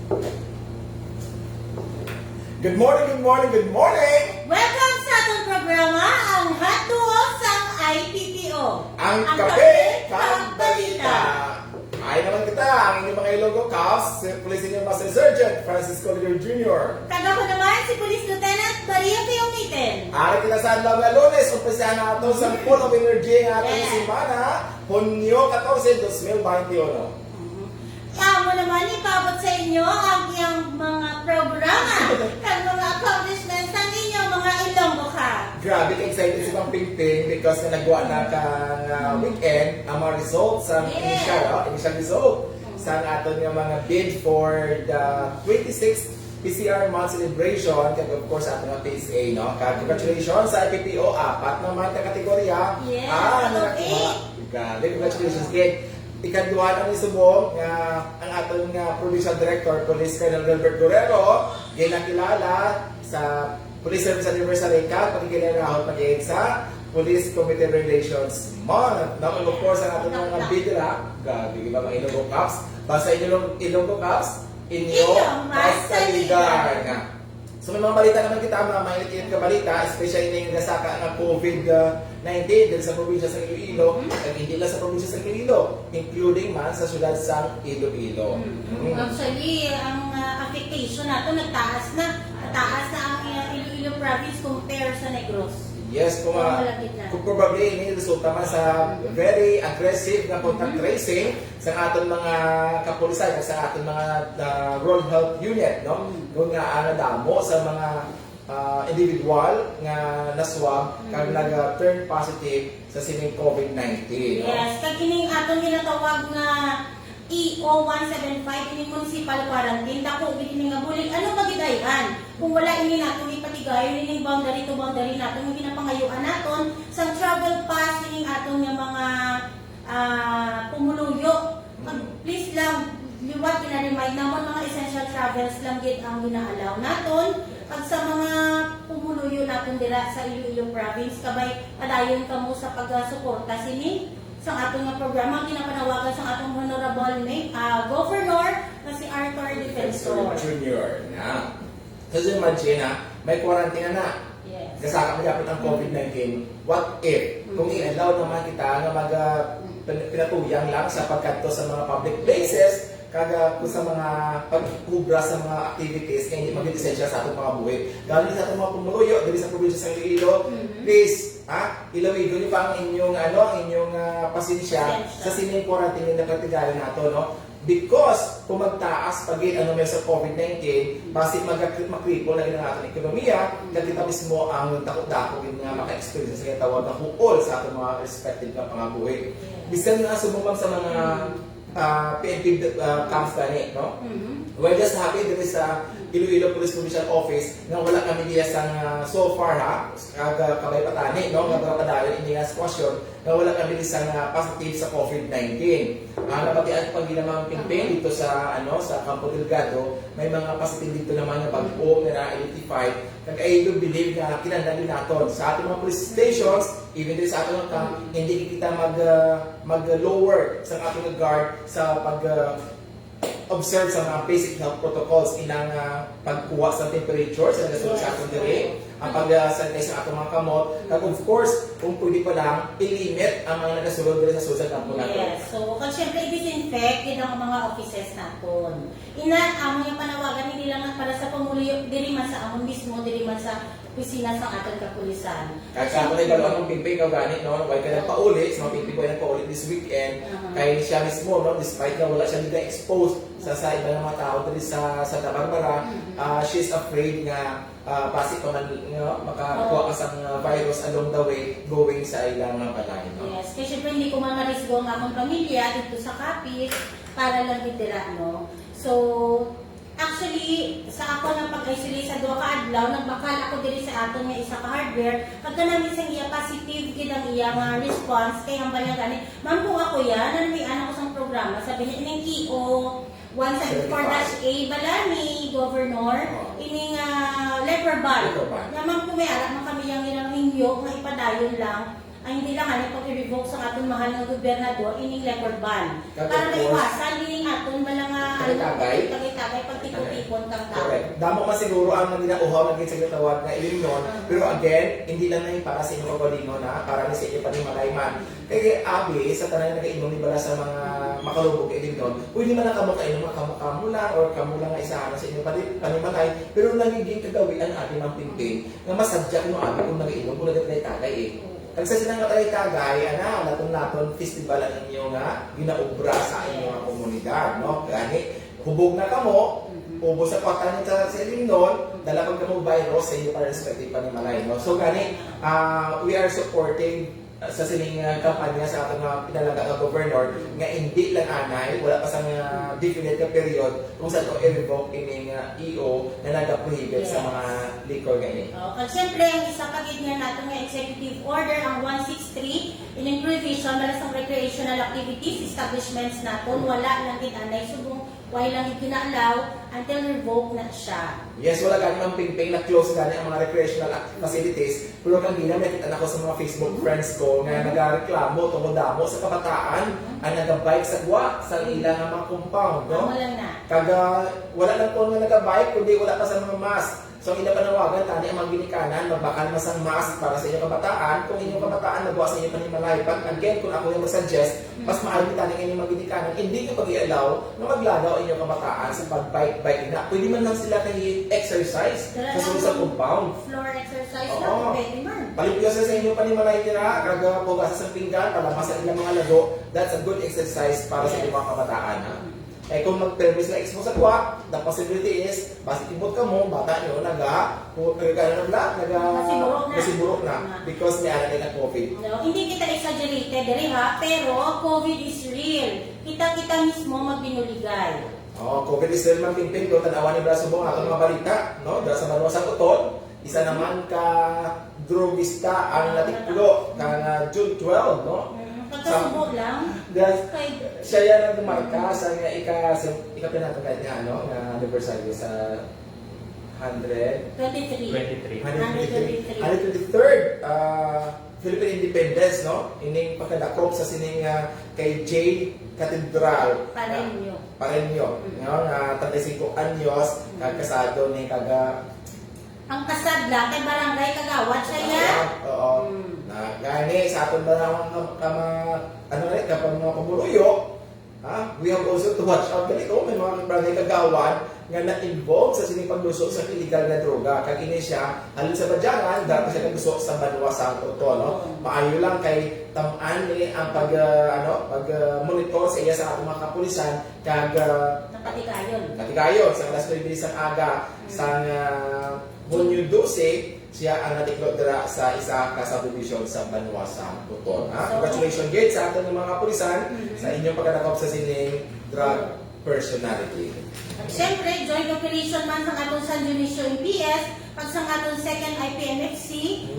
Good morning, good morning, good morning! Welcome sa atong programa, ang hotdog sa IPPO. Ang Kape Kag Balita. Ay naman kita, ang inyong mga Ilonggo Caps, Police Inyo Master Sergeant Francisco Jr. Taga ko naman si Police Lieutenant Maria UMITEN. Ari kita sa adlaw nga Lunes, umpisahan na ito sa full of energy ng ating Yes. simana, Hunyo 14, 2021. Amo naman ipabot sa inyo ang iyang mga programa kag mga accomplishments ng inyong mga Ilonggo ka. Grabe ka excited si Pang Pingping because na nagawa na kang weekend ang mga results sa initial result sa aton nga mga bid for the 26th PCR month celebration kag of course aton nga PSA no. Congratulations sa IPPO, apat naman ka kategorya. Yes, grabe, congratulations kid. Ikaduhan ang isubong nga ang aton nga provincial director Police Colonel Albert Guerrero ginakilala sa Police Service Anniversary Cup pagkikilala pag-iig sa Police Committee Relations Month. Now, of course, ang aton mga bidra, gabi ba mga Ilonggo Cups? Basta Ilonggo Cups, Inyo, Masaligan. So may mga balita naman kita, mga mainit-init ka balita, especially na yung nasaka ng COVID-19 dahil sa probinsya sa Iloilo, at hindi lang sa probinsya sa Iloilo, including man sa syudad sa Iloilo. Actually, ang affectation nato nagtaas na ang Iloilo province compare sa Negros. Yes, kung probably ini resulta man sa very aggressive na contact tracing sa aton mga kapulisan at sa aton mga rural health unit, no? Kung nga nadamo sa mga individual nga naswab kag nag-turn positive sa sining COVID-19. No? Yes, kag kining aton ginatawag nga EO 175 ini municipal quarantine dako gid nga bulig ano magidayhan kung wala ini naton ipatigayon ini boundary to boundary naton yung ginapangayuan naton sa travel pass ini aton nga mga pumuluyo. Please lang liwat ina-remind namon mga essential travels lang gid ang ginaalaw naton pag sa mga pumuluyo naton dira sa Iloilo province kabay padayon kamo sa pagsuporta sini sa atong nga programa ginapanawagan sa atong honorable governor na si Arthur Defensor Jr. na. Kasi imagine may quarantine na. Yes. Kasaka magyapit ang COVID-19. What if kung i-allow naman kita nga pinatuyang lang sa pagkadto sa mga public places kaga kung sa mga pagkubra sa mga activities na hindi magdidesensya sa atong mga buhay. Galing sa atong mga pumuluyo, dali sa probinsya sa Iloilo, please, ilawin niyo pa ang inyong pasensya sa sining quarantine na nagkatigayan nato, no? Because kung magtaas pagin sa COVID-19, basi makripol na rin ang ating ekonomiya, kaya kita mismo ang takot-dako nga maka-experience sa tawag na huol sa atong mga respective na pangabuhi. Bisan na sumubang sa mga PNP camps gani, no? We're just happy there is a Iloilo Police Provincial Office na wala kami diya so far kabay patani, no? Nga padayon ini nga squasyon na wala kami diya positive sa COVID-19. Napatian pag ginamang campaign dito sa sa Campo Delgado, may mga positive dito naman na bago na identified. Kag I do believe na kinahanglan naton sa ating mga police stations, even din sa ating camp, hindi kita mag-lower sa ating guard sa observe sa mga basic health protocols inang pagkuha sa temperature sa nasunod sa atong diri, ang pag-sanitize sa atong mga kamot, at of course, kung pwede pa lang, i-limit ang mga nagasulod diri sa social campo natin. Yes, so kung siyempre i-disinfect din ang mga offices natin. Among yung panawagan, hindi lang para sa pamuluyo, diri man sa amon mismo, diri man sa opisina sa ating kapulisan. Kahit sa ako na ibalo ang pimping ka gani, no? Huwag ka nagpauli, sa mga pimping ko ay nagpauli this weekend, kaya siya mismo, no? Despite na wala siya dito exposed sa iba ng mga tao dito sa Santa Barbara, she's afraid nga basi pa man makakuha ka sa virus along the way going sa ilang balay. No? Yes, kasi syempre hindi ko mamarisgo ang akong pamilya dito sa Kape para lang ditira, no? So, actually, sa ako ng pag-isolate sa duha ka adlaw, nagbakal ako diri sa aton nga isa ka hardware, pagka namin sa iya positive gid ang iya nga response kay ang banya gani. Ma'am kung ako yan, nanamian ako sa programa, sabi niya ining EO 174-A balani governor ining leper ban. Naman kung may alam kami yang ilang Inyo nga ipadayon lang ay hindi lang pag i-revoke sa aton mahal nga gobernador ining leper ban. Para maiwasan ining aton mga tagay-tagay. Tagay-tagay, pag tipon-tipon kang tao. Correct. Damo man siguro ang ginauhaw ng ginsagatawag na ilimnon, pero again, hindi lang na yung para sa inyong kagalingon na para sa inyo panimalay man. Kaya abi, sa tanan na nag-inom ni bala sa mga makalubog ilimnon, pwede man na kamo kainom mga kamukha mo lang or kamo lang nga isahan sa inyong panimalay, pero nagiging kagawian abi ng pimping na masadya mo abi kung nag-inom kung nagtatay-tagay eh. Kag sa sinang katay-tagay, naton festival ang inyo nga ginaubra sa inyong mga komunidad, no? Gani, hubog na kamo, ubos sa kwatan sa ilimnon, dala pag kamo virus sa inyo para respective panimalay, no? So gani, we are supporting sa sining kampanya sa atong pinalaga nga governor nga hindi lang anay, wala pa sa definite nga period kung saan ito i-revoke ining EO na nag-prohibit sa mga liquor gani. At syempre, ang isa pagid nga nato nga executive order ang 163 ining provision para sa recreational activities establishments naton wala lang gid anay subong why lang ginalaw until revoke na siya. Yes, wala gani ang pingping na close gani ang mga recreational facilities. Pero kang ginamit ako sa mga Facebook friends ko na nagareklamo tungkol damo sa kabataan ang nagabike sa guwa sa ilang mga compound, no? Wala na. Kaga wala lang po nga nagabike kundi wala pa sa mga mask. So ila panawagan tani ang mga ginikanan magbakal masang mask para sa inyong kabataan kung inyong kabataan nagawa sa inyong panimalay. But again, kung ako yung mag-suggest, mas maaari tani ang inyong mga ginikanan hindi nyo pag-i-allow na maglagaw ang inyong kabataan sa pag-bike na. Pwede man lang sila kayo exercise sa compound. Floor exercise Oo. lang, pwede man. Palipyo sa inyong panimalay nila, kaga po sa pinggan, palabas sa ilang mga lago, that's a good exercise para sa inyong mga kabataan. Ha? Eh kung mag-permis na expose sa kuha, the possibility is, basta ibot ka mo, bata nyo, nasiburok na. Because may alam na COVID. No, hindi kita exaggerated, dali ha, pero COVID is real. Kita mismo magbinuligay. COVID is real man pimping, kung tanawan ni Braso mo, ato mga balita, no? Dahil sa manuasang uton, isa naman ka drogista ang natiklo ng June 12, no? Pagkasubog lang. Siya yan ang dumarka sa ika-pinatagad niya, no? Na anniversary sa 123. 123rd Philippine Independence, no? Ining pagkadakop sa sining kay J. Cathedral. Parenyo. No? 35 anyos, kagkasado ni kaga ang kasadla kay barangay Kagawad siya. Oo. Gani sa aton ba naman kapag mga pamuluyo, we have also to watch out ganito may mga barangay Kagawad nga na-involve sa sinipaglusok sa illegal na droga. Kag ini siya halin sa badyangan dapat siya naglusok sa Banwa Santo, no? Maayo lang kay tamaan ni ang pag monitor sa iya sa atong mga kapulisan kag napatigayon sa alas 9 sa aga sa Hunyo 12 siya ang natiklot dira sa isa ka subdivision sa Banwa Santo. Congratulations gate sa ating mga kapulisan sa inyong pagkadakop sa sining drug personality. At syempre, joint operation man sa atong San Dionisio MPS, pag sa atong second IPMFC,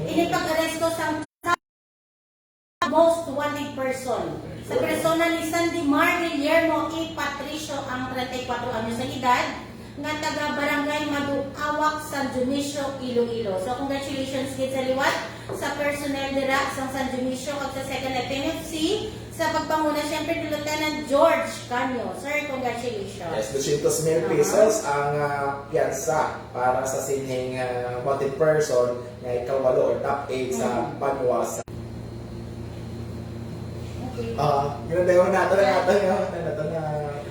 inipag-aresto sa most wanted person. Sa persona ni Sandy Mar Guillermo E. Patricio, ang 34 anyos sa edad, nga taga Barangay Maduawak, San Dionisio, Iloilo. So congratulations kid sa liwat sa personnel dira sa San Dionisio at sa second IPMFC sa pagpanguna siyempre ni Lieutenant George Canyo. Sir, congratulations. Yes, 200,000 pesos ang piyansa para sa sining wanted person nga ikawalo or top 8 sa Banwa. Ginadayon natin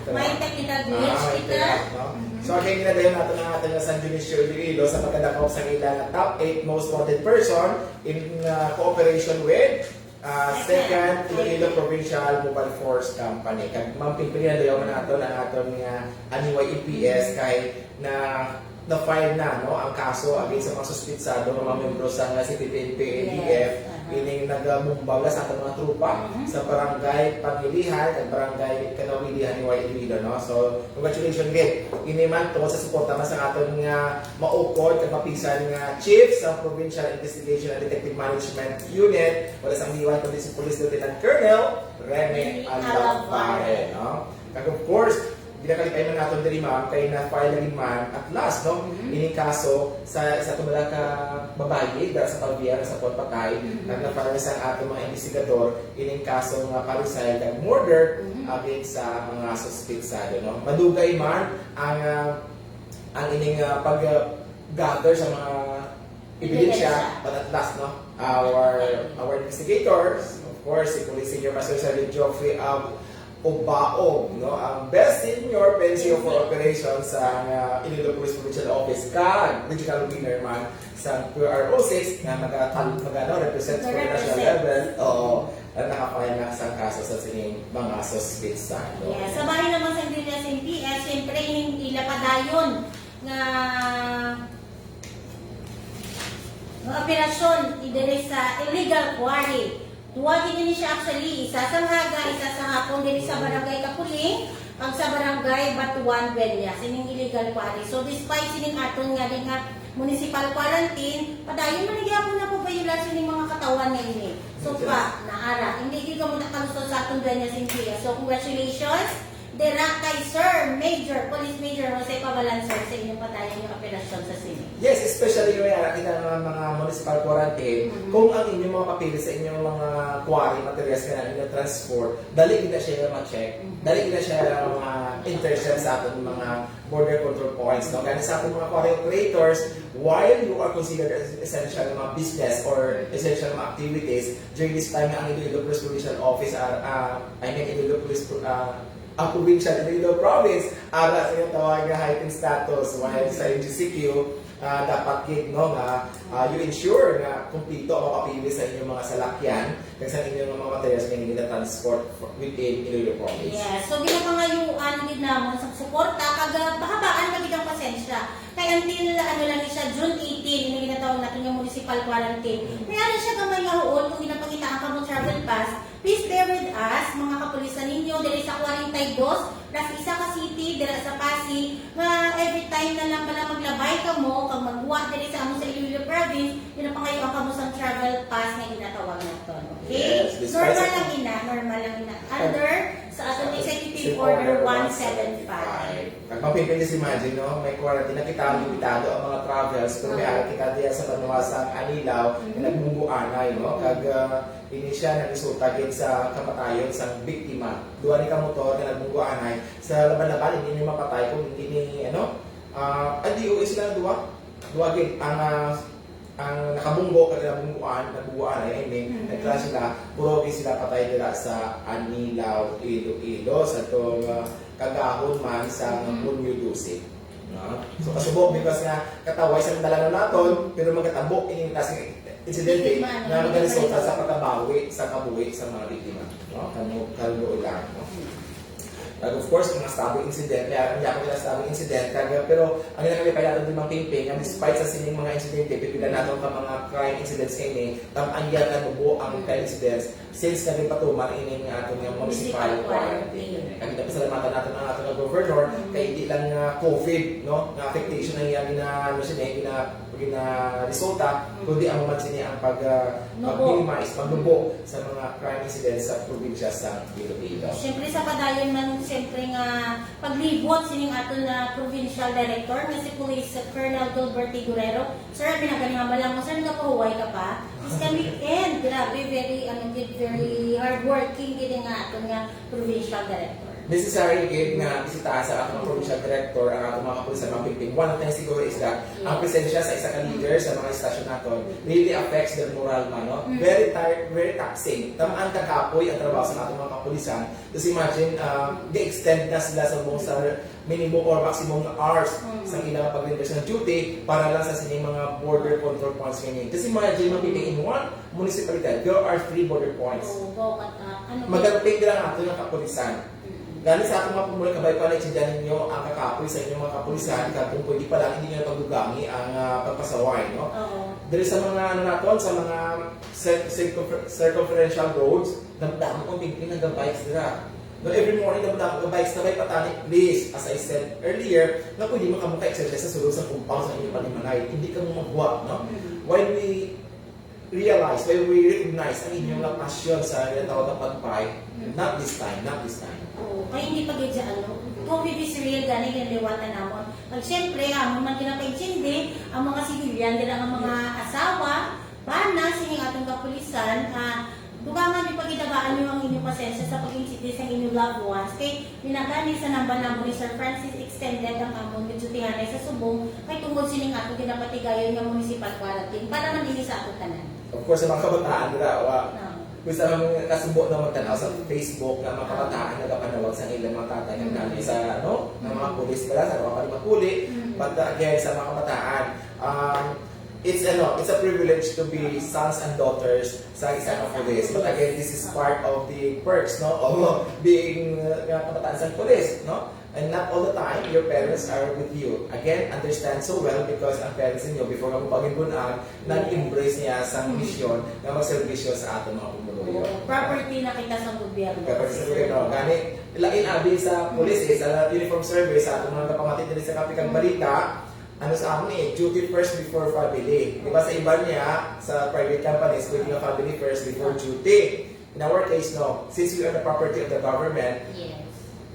may technical glitch kita. So again, ginadayon natin ang ating San Dionisio Iloilo sa pagkadakop sa ilang top 8 most wanted person in cooperation with second Iloilo Provincial Mobile Force Company. Kag mampipilihan dayon naton ang aton nga aniway EPS kay na-file na no ang kaso against sa mga suspitsado ng mga membro sa CPP-NP ADF ining nagbumbala sa atong mga trupa sa barangay Pangilihan at barangay Kanawilihan ni Iloilo, no? So congratulations again ini man tungkol sa suporta man sa aton nga maukod kag mapisan nga chief sa Provincial Investigation and Detective Management Unit wala sang diwan kundi si Police Lieutenant Colonel Rene Alabare, no? Kag of course ginakalipay man natin diri ma'am kay na file lagi man at last no ining kaso sa tumala ka babayi dahil sa pagbiya sa pagpatay nagna-file sa ato mga investigador ining kaso nga parricide and murder against sa mga suspetsado no. Madugay man ang ining pag-gather sa mga ebidensya but at last no our investigators, of course, si Police Senior Master Sergeant Geoffrey Obaog, no, ang Best Senior Pensio for Operations sa Iloilo Police Provincial Office, kag regional winner man sa PRO6 na represent sa national level nakafile na sa kaso sa sining mga suspects sa yeah, sa bahay naman sa PS, siyempre ila pa dayon nga operasyon idere sa illegal quarry. Tuwagin din siya actually, isa sa Haga, isa sa hapon din sa Barangay Kapuling, ang sa Barangay Batuan, Belia, sining illegal quarry. So despite sining aton nga din nga municipal quarantine, padayon man nagyapon na po bayulasyon ng mga katawan nga ini. So pa, naara, hindi ka mo nakalusot sa aton Belia Sintia. So congratulations, dera kay Sir Major, Police Major Jose Pabalan sir sa inyong padayon yung operasyon sa sini. Yes, especially yung kita ng mga municipal quarantine, kung ang inyong mga papilis sa inyong mga quarry materials ka na inyong transport, dali kita siya ma-check, dali kita siya mga intercept sa ating mga border control points. No? Kaya sa ating mga quarry operators, while you are considered as essential mga business or essential mga activities, during this time ang Iloilo Police Provincial Office, Iloilo Police ang probinsya ng Iloilo Province ara sa iyong tawag na heightened status while sa NGCQ dapat gid no nga you ensure na kumpleto ang mapapili sa inyong mga salakyan kag sa inyong mga materials nga nila transport within Iloilo Province. Yeah, so ginapangayuan gid namon sa suporta kag pahabaan kag ang pasensya. Kay until lang siya June 18 ini ginatawag natin yung municipal quarantine. Kaya siya gamay nga huol kung ginapakitaan ka mo travel pass. Please bear with us, mga kapulisan ninyo, diri sa 42, plus isa ka city, diri sa Pasig, nga every time na lang pala maglabay ka mo, kag magbuwa diri sa amo sa Iloilo Province, yun na pa kayo ang kamo sa travel pass na ginatawag natin. Okay? Yes, normal lang ina. Under sa atong Executive Order 175. Kag mapipilis imagine, no? May quarantine na kita, limitado ang mga travels, pero may ara kita diya sa panuwasang Anilaw, na nagmumuanay, no? Kag ini siya na resulta gid sa kamatayon sa biktima. Duha ni ka motor na nagmumuanay sa laban-laban hindi ni mapatay kung hindi ni DOE sila duha gid ang nakabunggo kag nabungguan ay nagklas sila puro sila patay dira sa Anilaw Iloilo sa tong kagahon man sa Punyo Dusi. No? So kasubok because nga kataway sa dalanan naton pero magkatabo ini tasing insidente na magresulta sa pagkabawi sa kabuhi sa mga biktima. No? Kanulo lang. No? Of course, mga stabing incident, hindi ako nila stabing incident, pero ang nilakalipan natin din mga campaign, yung despite sa sining mga incidente, pipilan natin ka mga crime incidents kayo ang yan na nubo ang crime incidents since naging patuman ini nga atong municipal quarantine. Kaya kita pasalamatan natin ang atong governor, kaya hindi lang COVID, no? Nga affectation na yan na resulta, kundi ang mamansin niya ang pag-minimize, pagnubo sa mga crime incidents sa probinsya sa Iloilo. Siyempre sa padayon man, siyempre nga paglibot sining ato na provincial director na si Police Colonel Gilbert Guerrero. Sir, binagani nga malang mo, sir, nakahuway ka pa? This can weekend, grabe, very hardworking gini nga ato nga provincial director. Necessary gid nga bisitahan sa atong provincial director ang atong mga kapulisan mapimping. One of the things siguro is that ang presensya sa isa ka leader sa mga istasyon naton really affects their moral man, no? Very tired, very taxing. Tamaan ka kapoy ang trabaho sa atong mga kapulisan. Just imagine, di-extend na sila sa buong sa minimum or maximum na hours sa ilang pag-render ng duty para lang sa sining mga border control points ngayon. Just imagine, mapimping in one municipality, there are 3 border points. Magagaping lang ato yung kapulisan. Gani sa atong mga pumuli kabay pa na ninyo ang kakapoy sa inyong mga kapulisan kung pwede pa lang hindi nyo pagdugami ang pagpasaway, no? Dahil sa mga sa mga circumferential roads, damdam kong pingping ng bikes nila. No, every morning damdam kong bikes na may patani. Please, as I said earlier, na pwede makamuka-exercise sa sulod sa compound sa inyong panimanay. Hindi ka mo magwa, no? When we recognize ang inyong passion sa tawag na pagpay, not this time. Kaya hindi pa gaya COVID is real, gani liwatan namon. Pag siyempre, amon man kinapainsindi, ang mga sibilyan, dila ang mga asawa, bana, sining atong kapulisan, dugangan yung pag-idabaan nyo ang inyong pasensya sa pag-insindi sa inyong loved ones. Kay pinagani sa namba namon ni Sir Francis extended ang amon medyotihanay sa subong, kay tungod sining ato ginapatigayon ng municipal quarantine para mandili sa ato tanan. Of course, sa mga kabataan, gusto naman kasubo na magtanaw sa Facebook na mga kabataan nagapanawag sa ilang mga tatay ng dali sa ng mga pulis pala, sa mga kalimapuli, but again, sa mga kabataan, it's a privilege to be sons and daughters sa isang pulis. But again, this is part of the perks of being kabataan sa pulis, no? And not all the time, your parents are with you. Again, understand so well because ang parents ninyo, before ka mo pag-imbunan, nag-embrace niya sa mission na magservisyo sa ating mga pumuluyo. Property na kita sa gobyerno. Property sa gobyerno. Gani, lain abi sa police, sa uniform service, sa ating mga kapamatit nila sa Kape Kag Balita, ano sa amin duty first before family. Diba sa iba niya, sa private companies, pwede yung family first before duty. In our case, no, since we are the property of the government, Yes.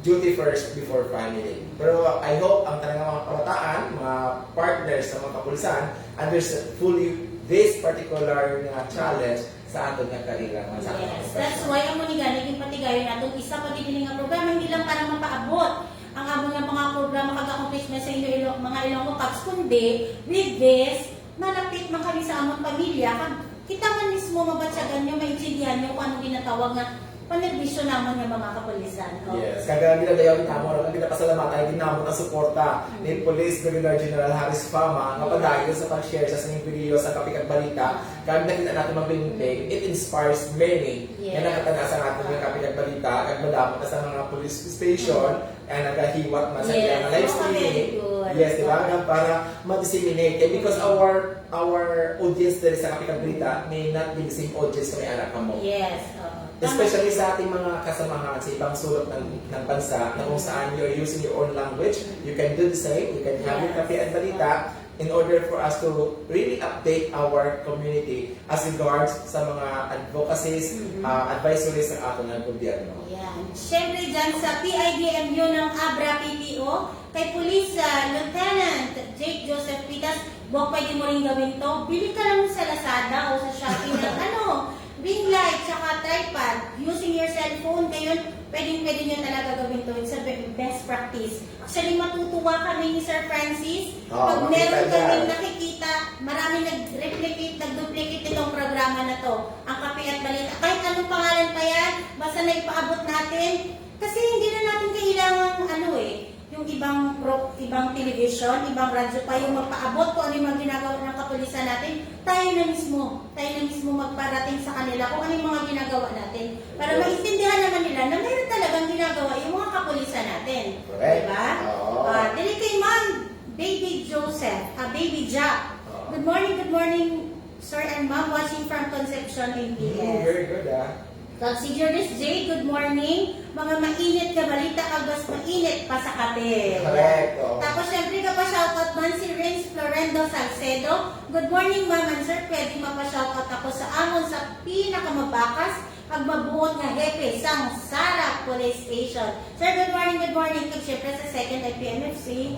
duty first before family. Pero I hope ang talagang mga kabataan, mga partners sa mga kapulisan, understand fully this particular challenge sa ating karera. Yes, that's why ang muni naging patigayon natong isa pa din nga programa, hindi lang para mapaabot ang amon nga mga programa kag-accomplishment sa inyo mga Ilonggo Cups, kundi with this, malapit man kami sa among pamilya, kag kita man mismo mabatsagan nyo, maintindihan nyo kung anong ginatawag nga panerbisyo naman ng mga kapulisan. No? Yes, kaya ginagawa namin, pinapasalamatan din namin ang suporta ni Police Brigadier General Harris Fama nga padayon sa pag-share sa sining video sa Kape Kag Balita. Kaya nakita natin magbinting, it inspires many na nakatana sa ating yung Kape Kag Balita at madamot na sa mga police station and nagahiwat man sa ilang live streaming. Yes, di ba? Para ma-disseminate. Because our audience there sa Kape Kag Balita may not be the same audience kami anak mo. Yes. Especially sa ating mga kasamahan sa ibang sulok ng bansa na kung saan you're using your own language, you can do the same, you can have your Kape Kag Balita in order for us to really update our community as regards sa mga advocacies, advisories ng ating gobyerno. Yan. Siyempre dyan sa PIDMU ng Abra PPO, kay Police Lieutenant Jake Joseph Pitas, buwag pwede mo rin gawin to, bili ka lang sa Lazada o sa Shopee ng ring light, tsaka tripod, using your cellphone, ngayon, pwede nyo talaga gawin to. It's a best practice. Actually, matutuwa kami ni Sir Francis. Pag meron kami nakikita, marami nag-replicate, nag-duplicate itong programa na to. Ang Kape Kag Balita. Kahit anong pangalan pa yan, basta na ipaabot natin. Kasi hindi na natin kailangan, yung ibang television, ibang radyo pa yung magpaabot kung ano yung mga ginagawa ng kapulisan natin, tayo na mismo magparating sa kanila kung ano yung mga ginagawa natin. Para maintindihan naman nila na mayroon talagang ginagawa yung mga kapulisan natin. Correct. Diba? Dili kay Ma'am Baby Joseph, Baby Jack. Good morning, sir and ma'am, watching from Concepcion in PS. Very good, Si Joris J, good morning. Mga mainit ka balita, agos mainit pa sa kape. Correct. Tapos syempre ka pa shoutout man si Rins Florendo Salcedo. Good morning ma'am and sir, pwede mapa-shoutout ako sa amon sa pinakamabakas ang mabuot nga hepe sang Sara Police Station. Sir, good morning. Kag syempre sa 2nd IPMFC.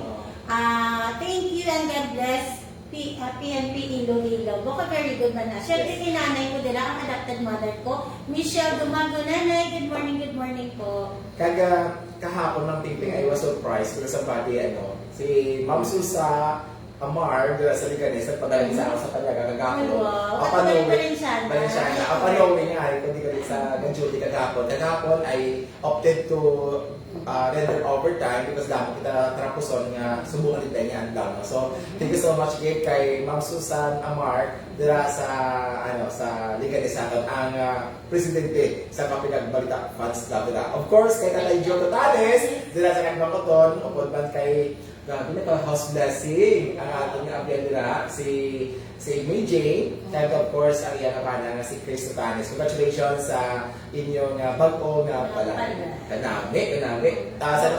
Thank you and God bless. PNP Iloilo. Baka very good man na. Siyempre, kinanay ko dila, ang adopted mother ko. Michelle Dumago, nanay. Good morning po. Kahapon ng Pingping, I was surprised because somebody, si Ma'am Susa Amar, sa Liganes, nagpadaling sa ako sa Panyaga kagapon. Valenciana. Apanawin nga, kundi ka rin sa Ganjuti kagapon. Kagapon, I opted to render overtime because damo kita trapuson nga subukan din tayo nga ang So, thank you so much again kay Ma'am Susan Amar dira sa sa Liganes aton ang presidente sa Kape Kag Balita Fans Club dira. Of course, kay Tatay Joe Totales dira sa Kagbakoton, upod man kay grabe na house blessing ang ating abyan nila si May Jane, and of course ang iyang kapana nga si Chris Tutanes. Congratulations sa inyong bag-o nga pala. Kanami. Sa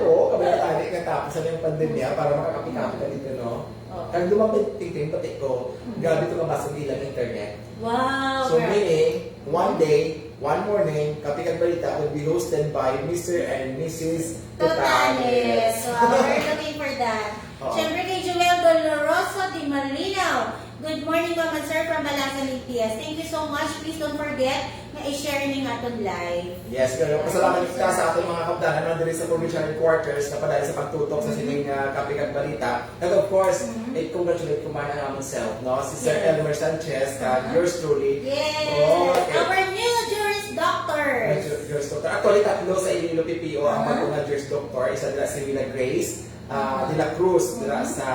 Oo, kabalatani nga tapos sa yung pandemya para makakapit-kapit ka dito, no? Kag lumapit-tingting pati ko, grabe ito mabasa ng ilang internet. Wow! So meaning, one day, one morning, Kape Kag Balita will be hosted by Mr. and Mrs. Totanes. So, we're looking for that. Oo. Siyempre kay Joel Doloroso de Malinaw. Good morning, Mama Sir, from Masaligan, PS. Thank you so much. Please don't forget na i-share ning atong live. Yes, pero pasalamat kita sa ating mga kapdanan naman din sa provincial headquarters na padali sa pagtutok sa sining Kape Kag Balita. And of course, congratulate ko man ang aming self, no? Si Sir Yes. Elmer Sanchez, yours truly. Yes! Okay. Our new Juris Doctors! Juris Doctor. Actually, tatlo sa Iloilo PPO ang mga Juris Doctor. Isa nila si Villa Grace, De La Cruz, dila sa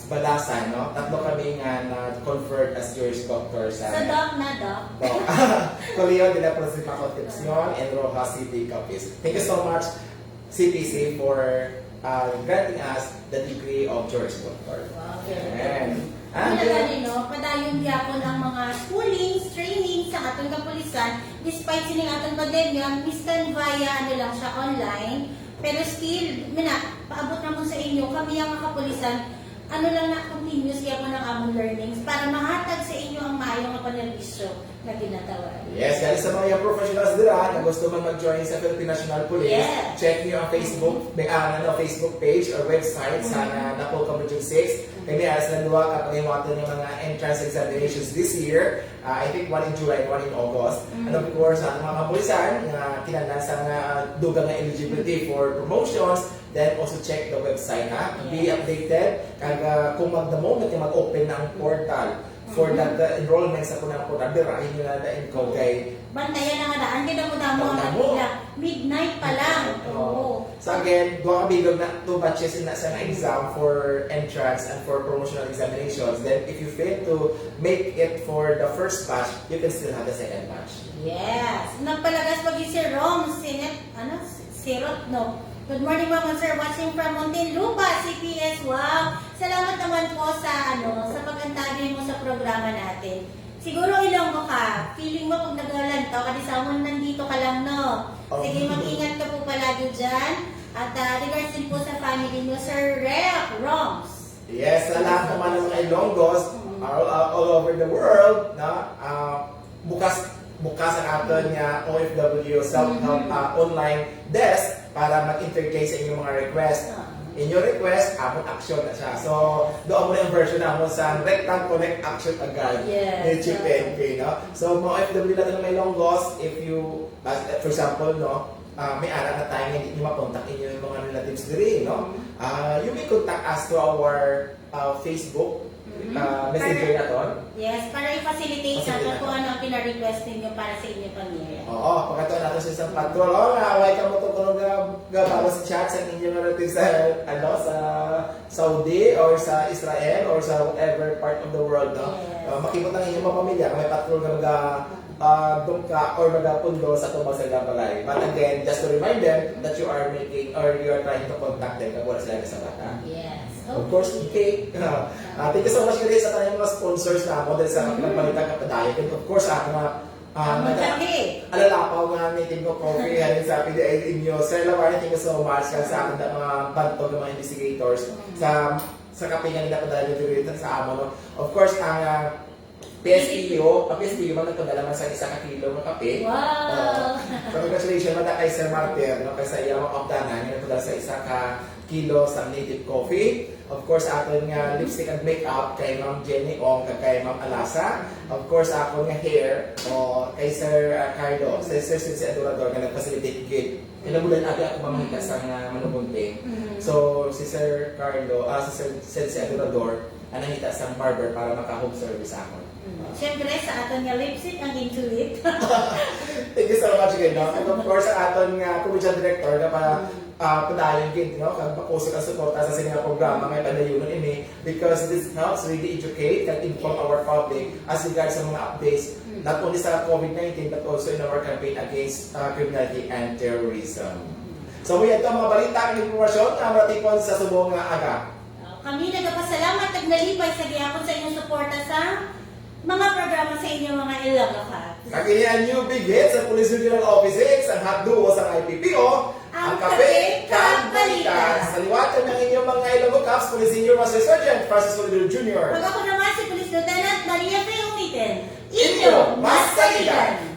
Balasan, no? Tatlo kami nga na-conferred as Juris Doctor sa... Sa Doc na Doc. Colegio de la Próxima Concepcion and Rojas City, Capiz. Thank you so much, CPC, for granting us the degree of Juris Doctor. Wow, very And, Ano gani, no? Padayon gyapon ang mga schoolings, trainings sa atong kapulisan despite sining atong pandemya, miskan via ano lang siya online, pero still, paabot na mo sa inyo, kami ang mga kapulisan, ano lang na continuous gyapon ang among learnings para mahatag sa inyo ang maayong nga panerbisyo na ginatawa. yes, dahil sa mga young professionals dira na gusto man mag-join sa Philippine National Police, Yes. check niyo ang Facebook page or website sa Napo Community 6. Kami as na duwa kapag iwato ng mga entrance examinations this year. I think one in July and one in August. And of course, ang mga kapulisan na kinahanglan sa dugang na eligibility for promotions, then also check the website, ha? Be updated. Kung the moment yung mag-open ng portal for that enrollment sa punang portal, dirahin nyo na na-encode kay Bantayan na nga daan, kita mo damo ang kapila. Midnight pa lang. Oo. So again, doon kami na 2 batches na sa exam for entrance and for promotional examinations. Then if you fail to make it for the first batch, you can still have the second batch. Yes. Nagpalagas pag si Rom, Sirot, no? Good morning, Mama Sir. Watching from Muntinlupa, CPS. Wow. Salamat naman po sa sa pag-antabi mo sa programa natin. Siguro Ilonggo ka. Feeling mo kung nagalantaw, kadisamon nandito ka lang, no? Sige, mag-ingat ka po palagi dyan. At regards din po sa family nyo, Sir Rep, Roms. Yes, sa lahat naman ng mga Ilonggos all over the world, na bukas ang aton nga OFW self-help online desk para mag-entertain sa inyong mga request. Inyo request, amon action na siya. So, doon mo na yung version na mo sa rectangle connect action agad. Yes. Chip NK, no? So, mga OFW natin may Ilonggos, if you, for example, no, may ara na tayo hindi nyo makontak inyo yung mga relatives diri, no? You may contact us to our Facebook messenger na to. Yes, para i-facilitate natin kung ano ang pina-request ninyo para sa inyong pamilya. Oo, pagkatuan natin sa isang patrol. Away ka mo ito kung gabalo sa chat sa inyong relatives sa Saudi or sa Israel or sa whatever part of the world, no? Yes. Makikot ang inyong mga pamilya, may patrol na dumka or magapundo sa tubag sa Gabalay. But again, just to remind them that you are making or you are trying to contact them kung wala sila sa bata. Yes. Of course, okay. Thank you so much guys sa tayong mga sponsors na mo dahil sa kapagpalitan kapadayon. And of course, alalapaw nga natin ko coffee halin sa PDA Inyo. Sir Lamarne, thank you so much sa akin na mga bantog ng mga investigators sa kape nga nila kadalayan dito sa amo. No? Of course, ang PSPO man nagpadala man sa 1 kilo ng kape. Wow! So congratulations man kay Sir Martin, no? Kay sa iyang opdanan, yung nagpadala sa 1 kilo sa native coffee. Of course, aton nga lipstick and makeup kay Ma'am Jenny Ong, kay Ma'am Alasa. Of course, aton nga hair kay Sir Carlo, Sir Sensei Adorador nga nag-facilitate gig. Inabulan natin ako mamahita sa manubunting. So, si Sir Carlo, si Sir Sensei Adorador, nangita sa barber para maka-home service ako. Siyempre, sa aton nga lipstick ang intuit. Thank you so much again, no? And of course, sa aton nga provincial director na padayon gid, no? Kag makusog ang suporta sa sining programa may padayunon ini because this helps really educate and inform our public as regards sa mga updates not only sa COVID-19 but also in our campaign against criminality and terrorism. So, may ito mga balita ang informasyon na matipon sa subong nga aga. Kami nagpasalamat at nalipay sa gihapon sa inyong suporta sa mga programa sa inyong mga Ilonggo ka. Kagini ang new big hit sa Police Regional Office 6, ang hotduo sa IPPO, ang Kape Kag Balita. Sa liwatan ng inyong mga Ilonggo Caps, Police Senior Master Sergeant Francis Lindero Jr. Pag ako naman si Police Lieutenant Maria P. UMITEN. Inyo, Masaligan.